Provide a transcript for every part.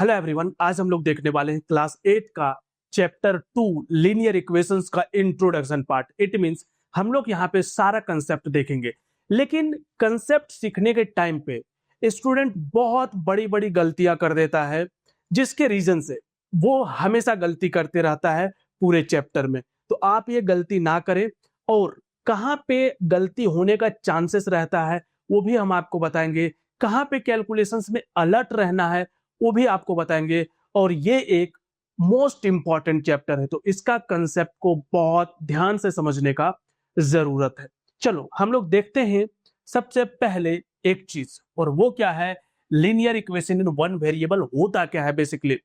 Hello everyone, आज हम लोग देखने वाले हैं क्लास 8 का चैप्टर 2 लीनियर इक्वेशंस का इंट्रोडक्शन पार्ट। इट मींस हम लोग यहाँ पे सारा कंसेप्ट देखेंगे, लेकिन कंसेप्ट सीखने के टाइम पे स्टूडेंट बहुत बड़ी बड़ी गलतियां कर देता है, जिसके रीजन से वो हमेशा गलती करते रहता है पूरे चैप्टर में। तो आप ये गलती ना करें, और कहाँ पे गलती होने का चांसेस रहता है वो भी हम आपको बताएंगे, कहाँ पे कैलकुलेशंस में अलर्ट रहना है वो भी आपको बताएंगे। और ये एक मोस्ट इंपॉर्टेंट चैप्टर है, तो इसका कंसेप्ट को बहुत ध्यान से समझने का जरूरत है। चलो हम लोग देखते हैं सबसे पहले एक चीज, और वो क्या है, linear equation in one variable होता क्या है। बेसिकली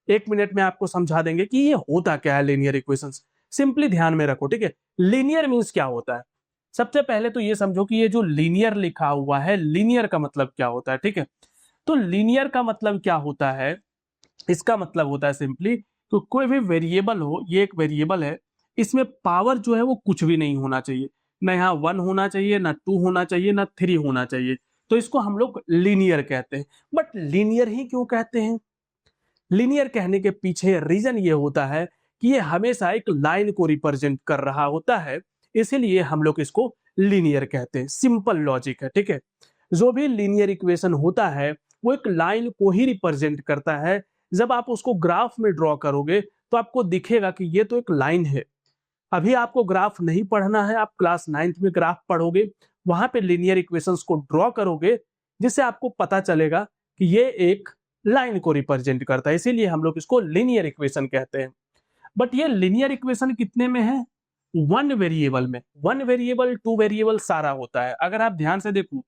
1 मिनट में आपको समझा देंगे कि ये होता क्या है लीनियर इक्वेशंस। सिंपली ध्यान में रखो, ठीक है। लीनियर मींस क्या होता है, सबसे पहले तो ये समझो कि ये जो लीनियर लिखा हुआ है, लीनियर का मतलब क्या होता है, ठीक है। तो लीनियर का मतलब क्या होता है, इसका मतलब होता है सिंपली तो कोई भी वेरिएबल हो, ये एक वेरिएबल है, इसमें पावर जो है वो कुछ भी नहीं होना चाहिए, ना यहाँ 1 होना चाहिए, ना 2 होना चाहिए, ना 3 होना चाहिए। तो इसको हम लोग लीनियर कहते हैं। बट लीनियर ही क्यों कहते हैं? लीनियर कहने के पीछे रीजन ये होता है कि ये हमेशा एक लाइन को रिप्रेजेंट कर रहा होता है, इसीलिए हम लोग इसको लीनियर कहते हैं। सिंपल लॉजिक है, ठीक है। जो भी लीनियर इक्वेशन होता है वो एक लाइन को ही रिप्रेजेंट करता है। जब आप उसको ग्राफ में ड्रॉ करोगे तो आपको दिखेगा कि ये तो एक लाइन है। अभी आपको ग्राफ नहीं पढ़ना है, आप क्लास 9th में ग्राफ पढ़ोगे, वहां पे लीनियर इक्वेशंस को ड्रॉ करोगे, जिससे आपको पता चलेगा कि ये एक लाइन को रिप्रेजेंट करता है, इसीलिए हम लोग इसको लीनियर इक्वेशन कहते हैं। बट ये लीनियर इक्वेशन कितने में है? वन वेरिएबल में। वन वेरिएबल, टू वेरिएबल सारा होता है। अगर आप ध्यान से देखो,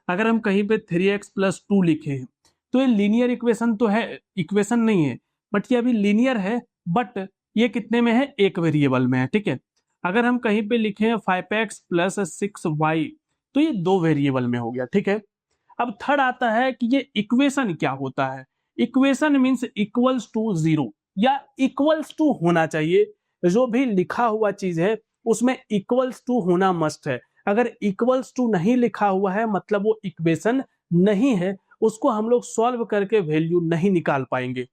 अगर हम कहीं पे 3x + 2 लिखे हैं तो ये लीनियर इक्वेशन तो है, इक्वेशन नहीं है, बट ये अभी लीनियर है। बट ये कितने में है? एक वेरिएबल में है, ठीक है। अगर हम कहीं पे लिखे हैं 5x + 6y तो ये 2 वेरिएबल में हो गया, ठीक है। अब थर्ड आता है कि ये इक्वेशन क्या होता है। इक्वेशन मीन्स इक्वल्स टू 0 या इक्वल्स टू होना चाहिए। जो भी लिखा हुआ चीज है उसमें इक्वल्स टू होना मस्ट है। अगर इक्वल्स टू नहीं लिखा हुआ है मतलब वो इक्वेशन नहीं है, उसको हम लोग सॉल्व करके वैल्यू नहीं निकाल पाएंगे।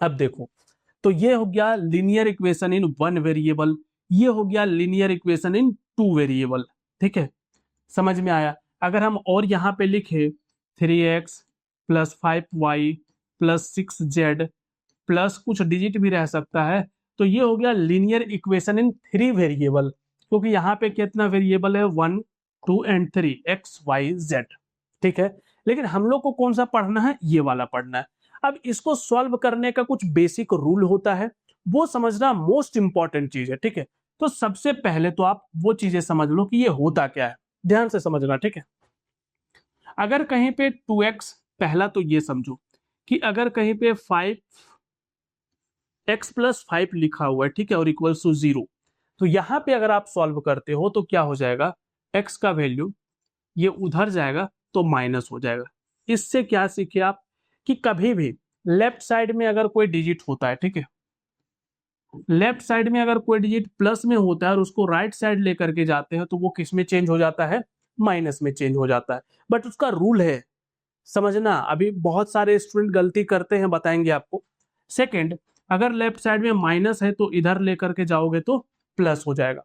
अब देखो, तो ये हो गया linear equation in one variable, ये हो गया linear equation in two variable, ठीक है। समझ में आया? अगर हम और यहाँ पे लिखे 3x + 5y + 6z प्लस कुछ डिजिट भी रह सकता है, तो ये हो गया लीनियर इक्वेशन इन 3 वेरिएबल, क्योंकि यहाँ पे कितना वेरिएबल है? 1, 2 एंड 3, x, y, z, ठीक है। लेकिन हम लोग को कौन सा पढ़ना है? ये वाला पढ़ना है। अब इसको सॉल्व करने का कुछ बेसिक रूल होता है, वो समझना मोस्ट इंपॉर्टेंट चीज है, ठीक है। तो सबसे पहले तो आप वो चीजें समझ लो कि ये होता क्या है, ध्यान से समझना, ठीक है। अगर कहीं पे 2x, पहला तो ये समझो कि अगर कहीं पे 5x + 5 लिखा हुआ है, ठीक है, और इक्वल्स टू 0, तो यहां पे अगर आप सॉल्व करते हो तो क्या हो जाएगा? x का वैल्यू ये उधर जाएगा तो माइनस हो जाएगा। इससे क्या सीखे आप कि कभी भी लेफ्ट साइड में अगर कोई डिजिट होता है, ठीक है, लेफ्ट साइड में अगर कोई डिजिट प्लस में होता है और उसको राइट साइड लेकर के जाते हैं तो वो किस में चेंज हो जाता है? माइनस में चेंज हो जाता है। बट उसका रूल है, समझना। अभी बहुत सारे स्टूडेंट गलती करते हैं, बताएंगे आपको। सेकंड, अगर लेफ्ट साइड में माइनस है तो इधर लेकर के जाओगे तो प्लस हो जाएगा,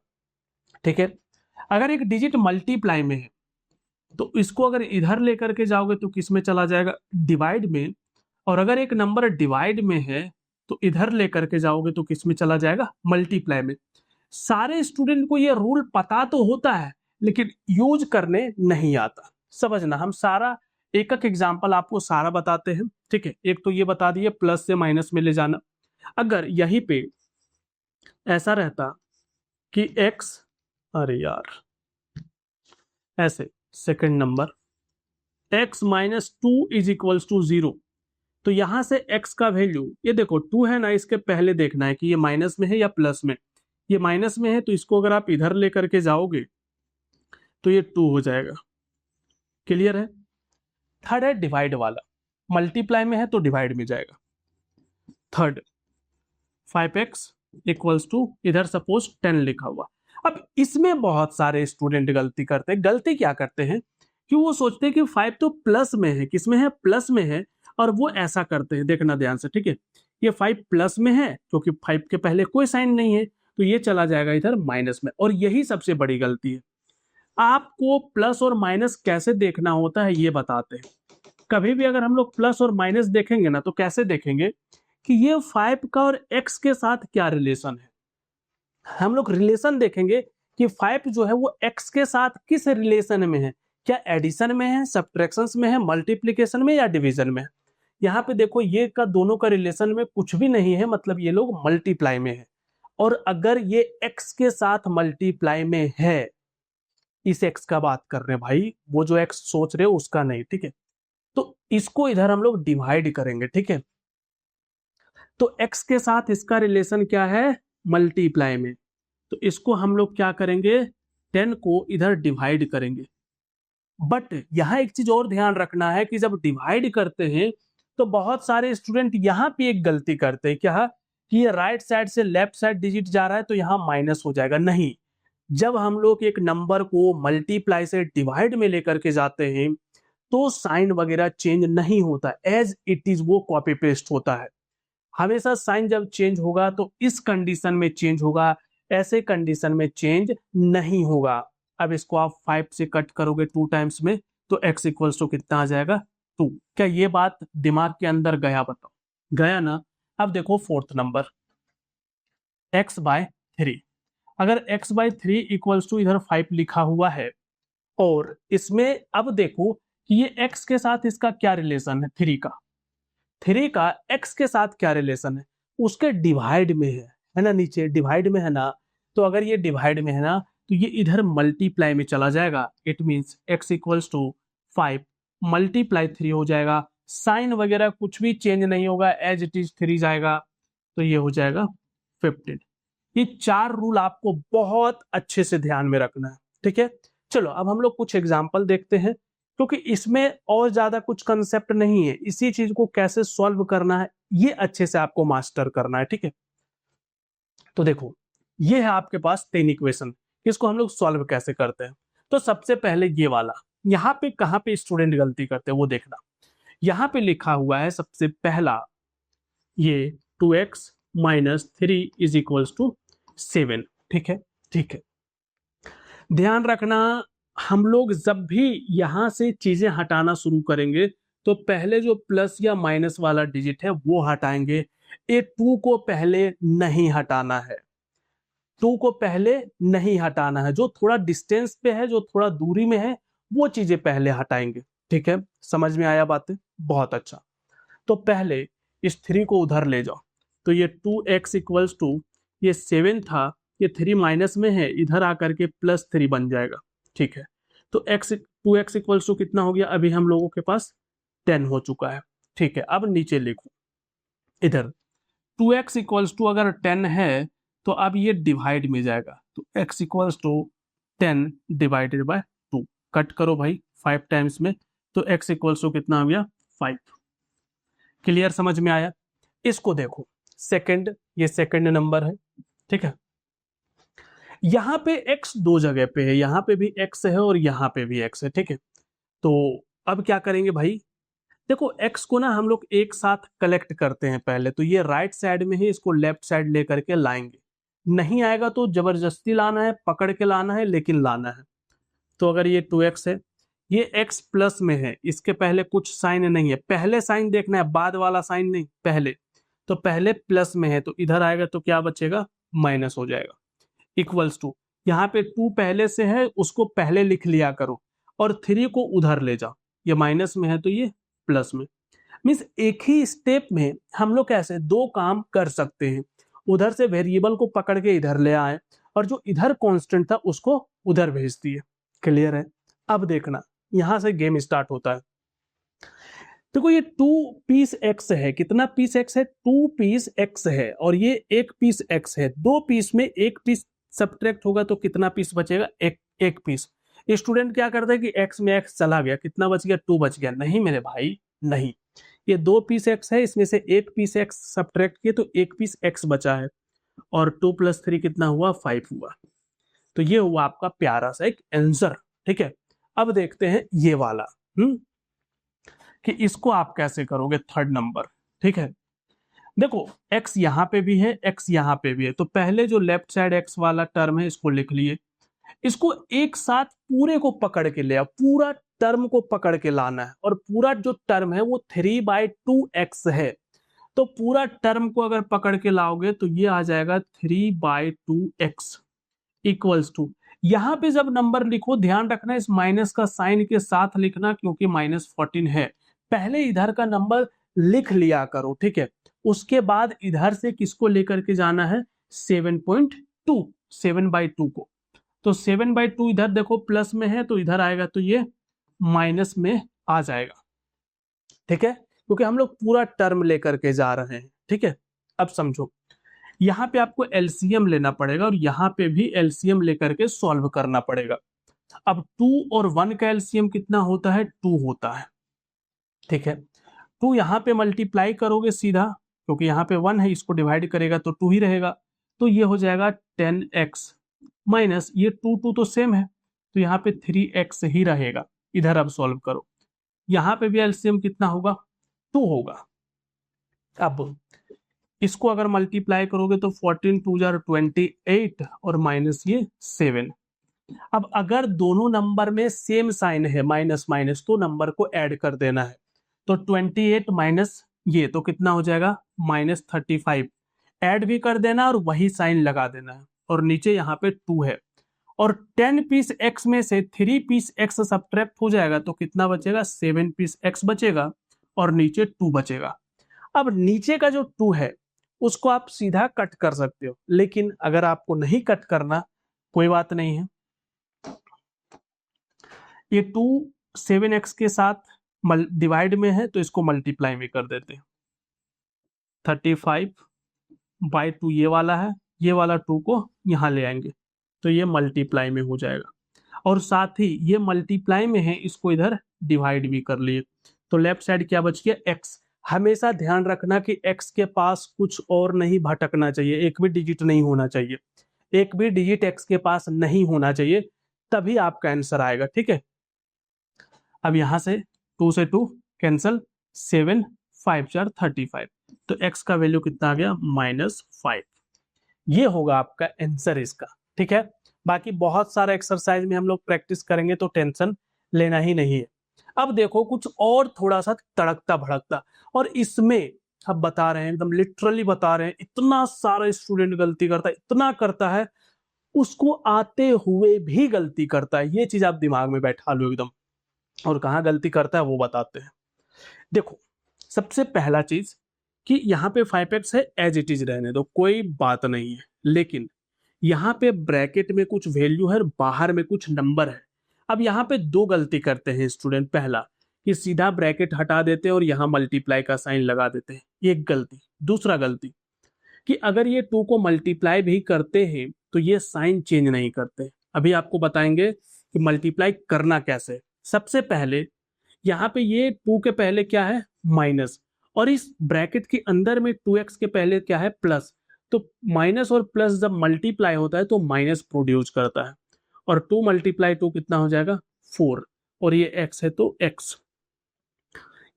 ठीक है। अगर एक डिजिट मल्टीप्लाई में है तो इसको अगर इधर लेकर के जाओगे तो किस में चला जाएगा? डिवाइड में। और अगर एक नंबर डिवाइड में है तो इधर लेकर के जाओगे तो किस में चला जाएगा? मल्टीप्लाई में। सारे स्टूडेंट को ये रूल पता तो होता है, लेकिन यूज करने नहीं आता। समझना, हम सारा एक एक एग्जाम्पल आपको सारा बताते हैं, ठीक है। एक तो ये बता दिए प्लस से माइनस में ले जाना। अगर यहीं पे ऐसा रहता कि x, अरे यार, ऐसे सेकंड नंबर x - 2 = 0, तो यहां से x का वैल्यू, ये देखो 2 है ना, इसके पहले देखना है कि ये माइनस में है या प्लस में। ये माइनस में है तो इसको अगर आप इधर लेकर के जाओगे तो ये 2 हो जाएगा। क्लियर है? थर्ड है डिवाइड वाला, मल्टीप्लाई में है तो डिवाइड में जाएगा। थर्ड 5x = इधर सपोज 10 लिखा हुआ। अब इसमें बहुत सारे स्टूडेंट गलती करते हैं। गलती क्या करते हैं कि वो सोचते हैं कि 5 तो प्लस में है, किसमें है? प्लस में है, और वो ऐसा करते हैं, देखना ध्यान से, ठीक है। ये 5 प्लस में है क्योंकि 5 के पहले कोई साइन नहीं है, तो ये चला जाएगा इधर माइनस में, और यही सबसे बड़ी गलती है। आपको प्लस और माइनस कैसे देखना होता है ये बताते हैं। कभी भी अगर हम लोग प्लस और माइनस देखेंगे ना, तो कैसे देखेंगे कि ये 5 का और x के साथ क्या रिलेशन है। हम लोग रिलेशन देखेंगे कि 5 जो है वो x के साथ किस रिलेशन में है, क्या एडिशन में है, सब्ट्रैक्शन में है, मल्टीप्लिकेशन में या डिवीजन में है। यहाँ पे देखो ये का दोनों का रिलेशन में कुछ भी नहीं है, मतलब ये लोग मल्टीप्लाई में है। और अगर ये x के साथ मल्टीप्लाई में है, इस x का बात कर रहे हैं भाई, वो जो x सोच रहे हो उसका नहीं, ठीक है। तो इसको इधर हम लोग डिवाइड करेंगे, ठीक है। तो x के साथ इसका रिलेशन क्या है, मल्टीप्लाई में। तो इसको हम लोग क्या करेंगे, 10 को इधर डिवाइड करेंगे। बट यहां एक चीज और ध्यान रखना है कि जब डिवाइड करते हैं तो बहुत सारे स्टूडेंट यहां पे एक गलती करते हैं, क्या कि ये राइट साइड से लेफ्ट साइड डिजिट जा रहा है तो यहां माइनस हो जाएगा। नहीं, जब हम लोग एक नंबर को मल्टीप्लाई से डिवाइड में लेकर के जाते हैं तो साइन वगैरह चेंज नहीं होता, एज इट इज वो कॉपी पेस्ट होता है। हमेशा साइन जब चेंज होगा तो इस कंडीशन में चेंज होगा, ऐसे कंडीशन में चेंज नहीं होगा। अब इसको आप 5 से कट करोगे 2 टाइम्स में, तो x इक्वल्स टू कितना आ जाएगा, 2। क्या ये बात दिमाग के अंदर गया, बताओ, गया ना। अब देखो फोर्थ नंबर, x/3। अगर x/3 इक्वल्स टू इधर 5 लिखा हुआ है, और इसमें अब देखो कि ये x के साथ इसका क्या रिलेशन है, 3 का। 3 का x के साथ क्या रिलेशन है, उसके डिवाइड में है ना, नीचे डिवाइड में है ना। तो अगर ये डिवाइड में है ना, तो ये इधर मल्टीप्लाई में चला जाएगा। It means x equals to 5 multiply 3 हो जाएगा, साइन वगैरह कुछ भी चेंज नहीं होगा, एज इट इज 3 जाएगा, तो ये हो जाएगा 15। ये 4 रूल आपको बहुत अच्छे से ध्यान में रखना है, ठीक है। चलो अब हम लोग कुछ एग्जाम्पल देखते हैं, क्योंकि इसमें और ज्यादा कुछ कंसेप्ट नहीं है, इसी चीज को कैसे सॉल्व करना है ये अच्छे से आपको मास्टर करना है, ठीक है। तो देखो ये है आपके पास 10 इक्वेशन, इसको हम लोग सॉल्व कैसे करते हैं। तो सबसे पहले ये वाला, यहाँ पे कहाँ पे स्टूडेंट गलती करते हैं वो देखना। यहाँ पे लिखा हुआ है सबसे पहला, ये 2x minus 3 is equals to 7, ठीक है, ठीक है। ध्यान रखना, हम लोग जब भी यहां से चीजें हटाना शुरू करेंगे तो पहले जो प्लस या माइनस वाला डिजिट है वो हटाएंगे। ये 2 को पहले नहीं हटाना है, 2 को पहले नहीं हटाना है, जो थोड़ा डिस्टेंस पे है, जो थोड़ा दूरी में है, वो चीजें पहले हटाएंगे, ठीक है। समझ में आया बातें, बहुत अच्छा। तो पहले इस 3 को उधर ले जाओ, तो ये 2x इक्वल्स टू, ये 7 था, ये 3 माइनस में है, इधर आकर के +3 बन जाएगा, ठीक है। तो 2x इक्वल्स टू कितना हो गया, अभी हम लोगों के पास 10 हो चुका है, ठीक है। अब नीचे लिखो, इधर 2x इक्वल्स टू अगर 10 है तो अब ये डिवाइड में जाएगा, तो x equals to 10 divided by 2, cut करो भाई 5 टाइम्स में, तो x इक्वल्स टू कितना हो गया, 5। क्लियर, समझ में आया। इसको देखो सेकंड, ये सेकंड नंबर है, ठीक है। यहां पे x दो जगह पे है, यहां पे भी x है और यहां पे भी x है, ठीक है। तो अब क्या करेंगे भाई, देखो x को ना हम लोग एक साथ कलेक्ट करते हैं पहले, तो ये राइट साइड में है, इसको लेफ्ट साइड लेकर के लाएंगे। नहीं आएगा तो जबरदस्ती लाना है, पकड़ के लाना है, लेकिन लाना है। तो अगर ये 2x है, ये x प्लस में है, इसके पहले कुछ साइन नहीं है, पहले साइन देखना है, बाद वाला साइन नहीं, पहले। तो पहले प्लस में है तो इधर आएगा तो क्या बचेगा, माइनस हो जाएगा, इक्वल्स टू, यहाँ पे 2 पहले से है उसको पहले लिख लिया करो, और 3 को उधर ले जाओ, ये माइनस में है तो ये प्लस में। मीन्स एक ही स्टेप में हम लोग कैसे 2 काम कर सकते हैं, उधर से वेरिएबल को पकड़ के इधर ले आए, और जो इधर कांस्टेंट था उसको उधर भेज दिए। क्लियर है। अब देखना यहां से गेम स्टार्ट होता है। देखो ये 2 पीस x है, कितना पीस x है, 2 पीस x है, और ये 1 पीस x है। 2 पीस में 1 पीस सब्ट्रैक्ट होगा तो कितना पीस बचेगा, एक पीस। स्टूडेंट क्या करता है कि x में x चला गया, कितना बच गया, 2 बच गया। नहीं मेरे भाई, नहीं, ये 2 पीस x है, इसमें से 1 पीस x सब्ट्रैक्ट किए तो 1 पीस x बचा है, और 2 + 3 कितना हुआ, 5 हुआ। तो ये हुआ आपका प्यारा सा एक आंसर, ठीक है। अब देखते हैं ये वाला। कि इसको आप कैसे करोगे थर्ड नंबर। ठीक है, देखो x यहाँ पे भी है, x यहाँ पे भी है, तो पहले जो लेफ्ट साइड x वाला टर्म है इसको लिख लिए, इसको एक साथ पूरे को पकड़ के ले आओ, पूरा टर्म को पकड़ के लाना है, और पूरा जो टर्म है वो 3/2x है, तो पूरा टर्म को अगर पकड़ के लाओगे तो ये आ जाएगा 3/2x इक्वल्स टू, यहां पे जब नंबर लिखो ध्यान रखना इस माइनस का साइन के साथ लिखना, क्योंकि -14 है, पहले इधर का नंबर लिख लिया करो। ठीक है, उसके बाद इधर से किसको लेकर के जाना है, 7.2, 7/2 को, तो 7/2 इधर देखो प्लस में है तो इधर आएगा तो ये माइनस में आ जाएगा। ठीक है, क्योंकि हम लोग पूरा टर्म लेकर के जा रहे हैं। ठीक है, अब समझो यहाँ पे आपको एलसीएम लेना पड़ेगा और यहाँ पे भी एलसीएम लेकर के सॉल्व करना पड़ेगा। अब 2 और 1 का एलसीएम कितना होता है, 2 होता है। ठीक है, 2 यहाँ पे मल्टीप्लाई करोगे सीधा, क्योंकि यहाँ पे 1 है, इसको डिवाइड करेगा तो 2 ही रहेगा, तो ये हो जाएगा 10x माइनस ये 2 तो सेम है, तो यहाँ पे 3x ही रहेगा। इधर अब सॉल्व करो, यहाँ पे भी एलसीएम कितना होगा, 2 होगा। अब इसको अगर मल्टीप्लाई करोगे तो 14 2 जार 28 और माइनस ये 7। अब अगर दोनों नंबर में सेम साइन है माइनस माइनस, तो नंबर को ऐड कर देना है, तो 28 माइनस ये तो कितना हो जाएगा -35, ऐड भी कर देना और वही साइन लगा देना है, और नीचे यहाँ पे 2 है, और 10 पीस x में से 3 पीस x सब्ट्रैक्ट हो जाएगा तो कितना बचेगा, 7 पीस x बचेगा और नीचे 2 बचेगा। अब नीचे का जो 2 है उसको आप सीधा कट कर सकते हो, लेकिन अगर आपको नहीं कट करना कोई बात नहीं है, ये 2 7x के साथ डिवाइड में है तो इसको मल्टीप्लाई में कर देते हैं। 35/2 ये वाला है, ये वाला 2 को यहाँ ले आएंगे तो ये मल्टीप्लाई में हो जाएगा, और साथ ही ये मल्टीप्लाई में है, इसको इधर डिवाइड भी कर लिए, तो लेफ्ट साइड क्या बच गया, x। हमेशा ध्यान रखना कि x के पास कुछ और नहीं भटकना चाहिए, एक भी डिजिट नहीं होना चाहिए, एक भी डिजिट x के पास नहीं होना चाहिए, तभी आपका आंसर आएगा। ठीक है, अब यहां से 2 से 2 कैंसल, 7 5 4 35, तो x का वैल्यू कितना आ गया, -5। ये होगा आपका आंसर इसका। ठीक है, बाकी बहुत सारा एक्सरसाइज में हम लोग प्रैक्टिस करेंगे तो टेंशन लेना ही नहीं है। अब देखो कुछ और थोड़ा सा तड़कता भड़कता, और इसमें हम बता रहे हैं, एकदम लिटरली बता रहे हैं, इतना सारा स्टूडेंट गलती करता है, इतना करता है, उसको आते हुए भी गलती करता है, ये चीज आप दिमाग में बैठा लो एकदम, और कहाँ गलती करता है वो बताते हैं। देखो सबसे पहला चीज कि यहाँ पे 5x है, एज इट इज रहने दो, कोई बात नहीं है, लेकिन यहाँ पे ब्रैकेट में कुछ वैल्यू है, बाहर में कुछ नंबर है। अब यहाँ पे दो गलती करते हैं स्टूडेंट, पहला कि सीधा ब्रैकेट हटा देते हैं और यहाँ मल्टीप्लाई का साइन लगा देते हैं, एक गलती। दूसरा गलती कि अगर ये 2 को मल्टीप्लाई भी करते हैं तो ये साइन चेंज नहीं करते। अभी आपको बताएंगे कि मल्टीप्लाई करना कैसे। सबसे पहले यहाँ पे ये 2 के पहले क्या है, माइनस, और इस ब्रैकेट के अंदर में 2x के पहले क्या है, प्लस, तो माइनस और प्लस जब मल्टीप्लाई होता है तो माइनस प्रोड्यूस करता है, और 2 × 2 कितना हो जाएगा, 4, और ये x है तो x।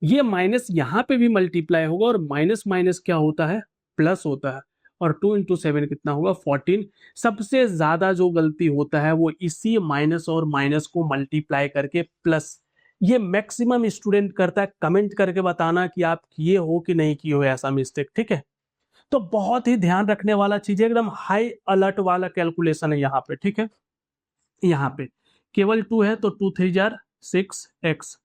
ये माइनस यहाँ पे भी मल्टीप्लाई होगा, और माइनस माइनस क्या होता है, प्लस होता है, और 2 × 7 कितना होगा, 14। सबसे ज्यादा जो गलती होता है वो इसी माइनस और माइनस को मल्टीप्लाई करके प्लस, ये मैक्सिमम स्टूडेंट करता है। कमेंट करके बताना कि आप किए हो कि नहीं किए हो ऐसा मिस्टेक। ठीक है, तो बहुत ही ध्यान रखने वाला चीज है, एकदम हाई अलर्ट वाला कैलकुलेशन है यहाँ पे। ठीक है, यहाँ पे केवल 2 है तो 2 3 जार 6x,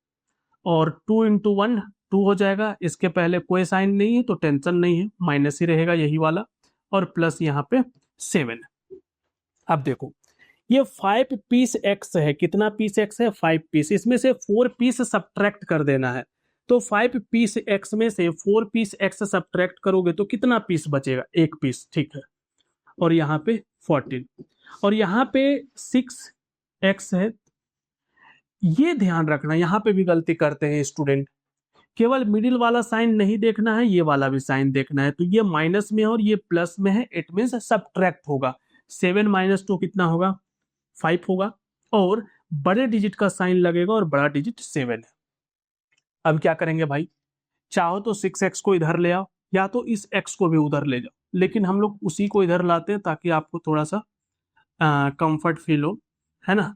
और 2 × 1 2 हो जाएगा, इसके पहले कोई साइन नहीं है तो टेंशन नहीं है, माइनस ही रहेगा यही वाला, और प्लस यहाँ पे 7। अब देखो ये 5 पीस x है, कितना पीस x है, 5 पीस, इसमें से 4 पीस सब्ट्रैक्ट कर देना है, तो 5 पीस x में से 4 पीस x सब्ट्रैक्ट करोगे तो कितना पीस बचेगा, 1 पीस। ठीक है, और यहाँ पे 14, और यहाँ पे 6x है। ये ध्यान रखना, यहाँ पे भी गलती करते हैं स्टूडेंट, केवल मिडिल वाला साइन नहीं देखना है, ये वाला भी साइन देखना है, तो ये माइनस में है और ये प्लस में है, इट मींस सब्ट्रैक्ट होगा। 7 - 2 कितना होगा, 5 होगा, और बड़े डिजिट का साइन लगेगा और बड़ा डिजिट 7 है। अब क्या करेंगे भाई, चाहो तो 6x को इधर ले आओ या तो इस x को भी उधर ले जाओ, लेकिन हम लोग उसी को इधर लाते हैं ताकि आपको थोड़ा सा कंफर्ट फील हो, है ना।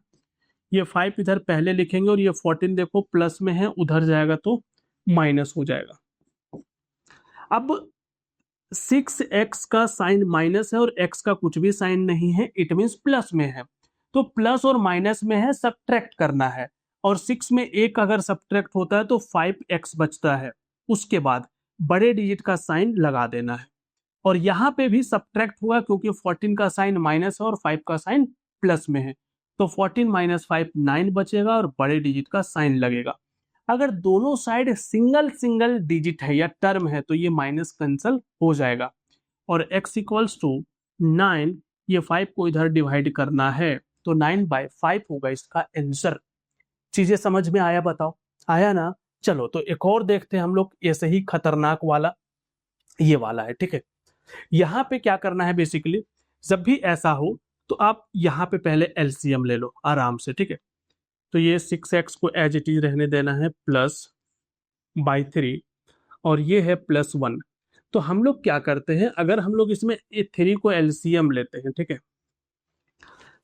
ये 5 इधर पहले लिखेंगे और ये 14 देखो प्लस में है, उधर जाएगा तो माइनस हो जाएगा। अब 6x का साइन माइनस है और x का कुछ भी साइन नहीं है, इट मीन्स प्लस में है, तो प्लस और माइनस में है, सब्ट्रैक्ट करना है। और 6 में एक अगर सब्ट्रैक्ट होता है तो 5x बचता है, उसके बाद बड़े डिजिट का साइन लगा देना है। और यहाँ पे भी सब्ट्रैक्ट हुआ क्योंकि 14 का साइन माइनस है और 5 का साइन प्लस में है, तो 14 माइनस 5 9 बचेगा और बड़े डिजिट का साइन लगेगा। अगर दोनों साइड सिंगल सिंगल डिजिट है या टर्म है तो ये माइनस कैंसल हो जाएगा। और x इक्वल्स टू 9, ये 5 को इधर डिवाइड करना है तो 9/5 होगा इसका आंसर। चीजें समझ में आया, बताओ आया ना। चलो तो एक और देखते हैं हम लोग, ऐसे ही खतरनाक वाला ये वाला है, ठीक है। यहाँ पे क्या करना है बेसिकली, जब भी ऐसा हो तो आप यहाँ पे पहले एलसीएम ले लो आराम से, ठीक है। तो ये 6x को एज इट इज रहने देना है +/3 और ये है +1। तो हम लोग क्या करते हैं, अगर हम लोग इसमें 3 को एलसीएम लेते हैं, ठीक है,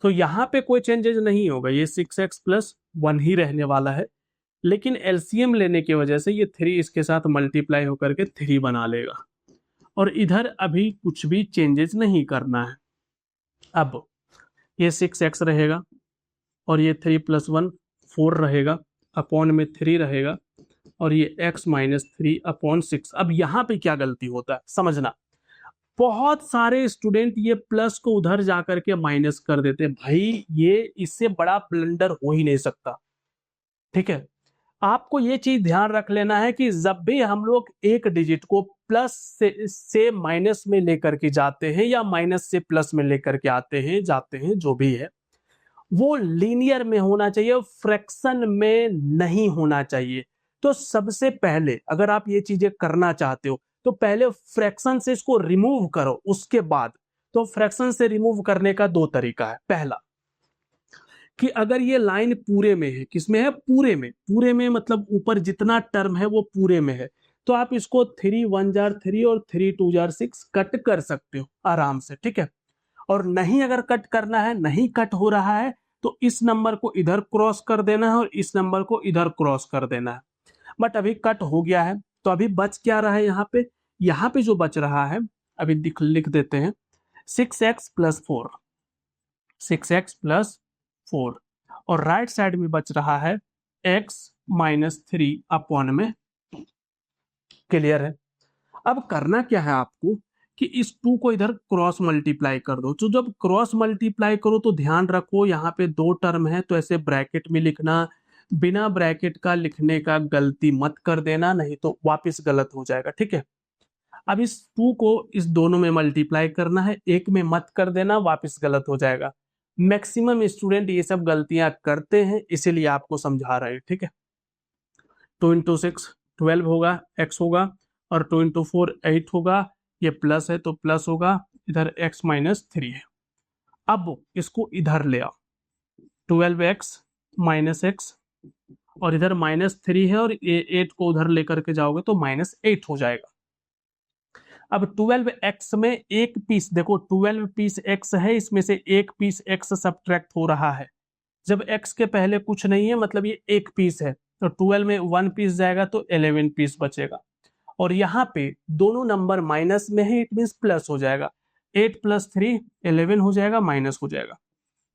तो यहाँ पे कोई चेंजेस नहीं होगा, ये 6x + 1 ही रहने वाला है। लेकिन एलसीएम लेने की वजह से ये 3 इसके साथ मल्टीप्लाई होकर के 3 बना लेगा और इधर अभी कुछ भी चेंजेस नहीं करना है। अब ये 6x रहेगा और ये 3 + 1 4 रहेगा, अपॉन में 3 रहेगा और ये x - 3/6। अब यहाँ पे क्या गलती होता है समझना, बहुत सारे स्टूडेंट ये प्लस को उधर जाकर के माइनस कर देते हैं। भाई ये इससे बड़ा ब्लंडर हो ही नहीं सकता, ठीक है। आपको ये चीज ध्यान रख लेना है कि जब भी हम लोग एक डिजिट को प्लस से माइनस में लेकर के जाते हैं या माइनस से प्लस में लेकर के आते हैं जाते हैं, जो भी है वो लीनियर में होना चाहिए, फ्रैक्शन में नहीं होना चाहिए। तो सबसे पहले अगर आप ये चीजें करना चाहते हो तो पहले फ्रैक्शन से इसको रिमूव करो, उसके बाद। तो फ्रैक्शन से रिमूव करने का 2 तरीका है। पहला कि अगर ये लाइन पूरे में है, किसमें है, पूरे में, पूरे में मतलब ऊपर जितना टर्म है वो पूरे में है, तो आप इसको 3 1 जार 3 और 3 2 जार 6 कट कर सकते हो आराम से, ठीक है। और नहीं अगर कट करना है, नहीं कट हो रहा है, तो इस नंबर को इधर क्रॉस कर देना है और इस नंबर को इधर क्रॉस कर देना है। बट अभी कट हो गया है तो अभी बच क्या रहा है यहाँ पे जो बच रहा है अभी लिख देते हैं 6x + 4, 6x + 4 और राइट साइड में बच रहा है x - 3 अपॉन में। क्लियर है। अब करना क्या है आपको कि इस 2 को इधर क्रॉस मल्टीप्लाई कर दो। तो जब क्रॉस मल्टीप्लाई करो तो ध्यान रखो यहाँ पे 2 टर्म है तो ऐसे ब्रैकेट में लिखना, बिना ब्रैकेट का लिखने का गलती मत कर देना, नहीं तो वापस गलत हो जाएगा, ठीक है। अब इस 2 को इस दोनों में मल्टीप्लाई करना है, एक में मत कर देना, वापस गलत हो जाएगा। मैक्सिमम स्टूडेंट ये सब गलतियां करते हैं, इसीलिए आपको समझा रहे हैं, ठीक है। 2 × 6 12 होगा, x होगा, और 2 × 4 8 होगा, ये प्लस है तो प्लस होगा, इधर x - 3 है। अब इसको इधर ले आओ, 12x - x और इधर -3 है और ये 8 को उधर लेकर के जाओगे तो -8 हो जाएगा। अब 12x में एक पीस देखो, 12 पीस x है, इसमें से एक पीस x सब्ट्रैक्ट हो रहा है। जब x के पहले कुछ नहीं है मतलब ये एक पीस है, तो 12 में 1 पीस जाएगा तो 11 पीस बचेगा। और यहाँ पे दोनों नंबर माइनस में है, इट मीन्स प्लस हो जाएगा, 8 + 3 11 हो जाएगा, माइनस हो जाएगा।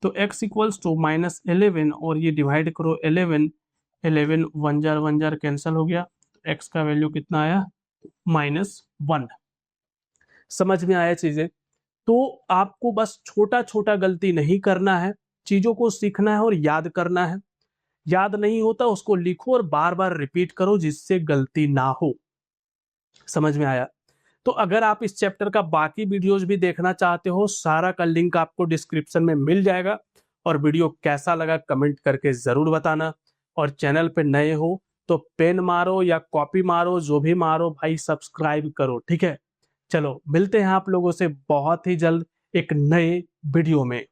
तो x इक्वल्स टू -11 और ये डिवाइड करो 11, 11 1 जार कैंसिल हो गया, x का वैल्यू कितना आया, -1। समझ में आया चीजें। तो आपको बस छोटा छोटा गलती नहीं करना है, चीजों को सीखना है और याद करना है। याद नहीं होता उसको लिखो और बार बार रिपीट करो जिससे गलती ना हो। समझ में आया। तो अगर आप इस चैप्टर का बाकी वीडियोस भी देखना चाहते हो, सारा का लिंक आपको डिस्क्रिप्शन में मिल जाएगा। और वीडियो कैसा लगा कमेंट करके जरूर बताना। और चैनल पे नए हो तो पेन मारो या कॉपी मारो, जो भी मारो भाई, सब्सक्राइब करो, ठीक है। चलो मिलते हैं आप लोगों से बहुत ही जल्द एक नए वीडियो में।